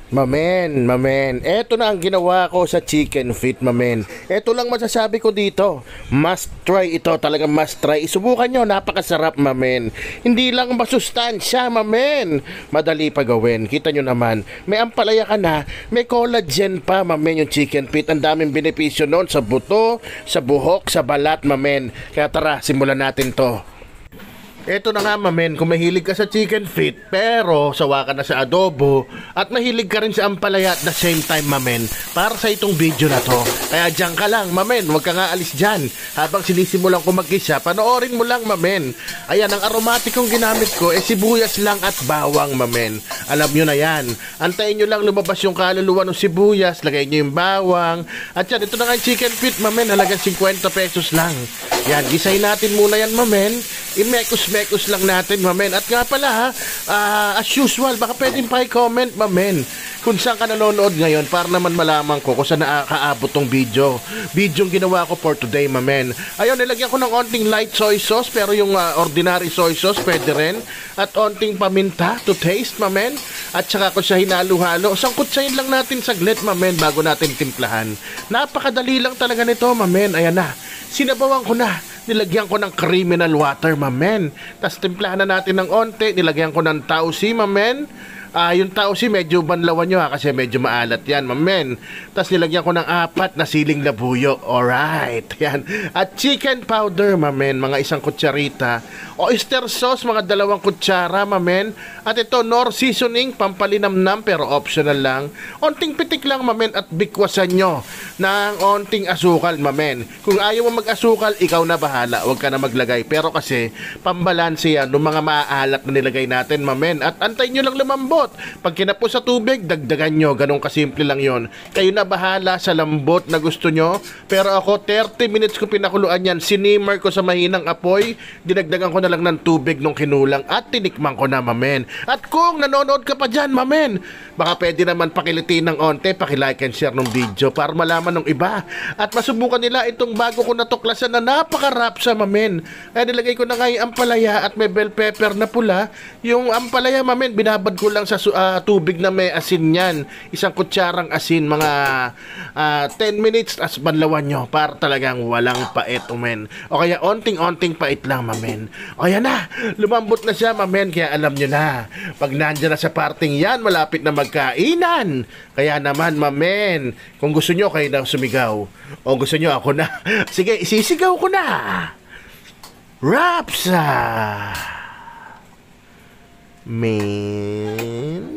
Mamen, eto na ang ginawa ko sa chicken feet, mamen. Eto lang masasabi ko dito. Must try ito, talagang must try. Isubukan nyo, napakasarap, mamen. Hindi lang masustansya, mamen. Madali pa gawin. Kita nyo naman, may ampalaya ka na, may collagen pa, mamen, yung chicken feet. Ang daming benepisyo noon sa buto, sa buhok, sa balat, mamen. Kaya tara, simulan natin to. Eto na nga, mamen, kung mahilig ka sa chicken feet pero sawa ka na sa adobo at mahilig ka rin sa ampalaya at the same time, mamen, para sa itong video na to. Kaya dyan ka lang, mamen, huwag ka nga alis dyan. Habang sinisimulan ko mag-isa, panoorin mo lang, mamen. Ayan, ang aromatikong ginamit ko sibuyas lang at bawang, mamen. Alam nyo na yan. Antayin nyo lang lumabas yung kaluluwa ng sibuyas, lagay nyo yung bawang. At yan, ito na nga yung chicken feet, mamen, halagang 50 pesos lang. Yan, gisay natin muna yan, mamen. I-mekos lang natin, mamen. At nga pala ha, as usual, baka pwedeng pa-comment, mamen, kung saan ka nanonood ngayon para naman malaman ko kung saan nakakaabot tong video. Video yung ginawa ko for today, mamen. Ayun, nilagyan ko ng onting light soy sauce, pero yung ordinary soy sauce pwede rin. At onting paminta to taste, mamen. At saka ko siya hinalo-halo. Sangkutsahin lang natin saglit, mamen, bago natin timplahan. Napakadali lang talaga nito, mamen. Ayan na, sinabawan ko na. Nilagyan ko ng criminal water, mamen. Tapos timplahan na natin ng onte. Nilagyan ko ng tausi, mamen. Yung tausi medyo banlawan nyo ha, kasi medyo maalat yan, mamen. Tapos nilagyan ko ng 4 na siling labuyo. Alright, yan. At chicken powder, mamen, mga 1 kutsarita. Oyster sauce, mga 2 kutsara, mamen. At ito, nor seasoning, pampalinamnam, pero optional lang. Onting pitik lang, mamen, at bikwasan nyo ng onting asukal, mamen. Kung ayaw mo mag-asukal, ikaw na bahala, huwag ka na maglagay. Pero kasi, pambalanse yan ng mga maaalat na nilagay natin, mamen. At antayin nyo lang lumambot. Pag kinapos sa tubig, dagdagan nyo. Ganun kasimple lang yon. Kayo na bahala sa lambot na gusto nyo. Pero ako, 30 minutes ko pinakuluan yan. Sinimmer ko sa mahinang apoy. Dinagdagan ko na lang ng tubig nung kinulang. At tinikman ko na, mamen. At kung nanonood ka pa dyan, mamen, baka pwede naman pakilitin ng onte, pakilike and share ng video para malaman ng iba. At masubukan nila itong bago ko natuklasan na napakarap sa, mamen. Kaya nilagay ko na nga yung ampalaya at may bell pepper na pula. Yung ampalaya, mamen, binabad ko lang sa tubig na may asin yan. 1 kutsarang asin, mga 10 minutes as banlawan nyo para talagang walang pait, mamen. O kaya onting-onting pait lang, mamen. O yan na, lumambot na siya, mamen. Kaya alam nyo na, pag nandyan na sa parting yan, malapit na magkainan. Kaya naman, mamen, kung gusto nyo kayo na sumigaw, o gusto nyo ako na, sige, isisigaw ko na. Rapsa! Man.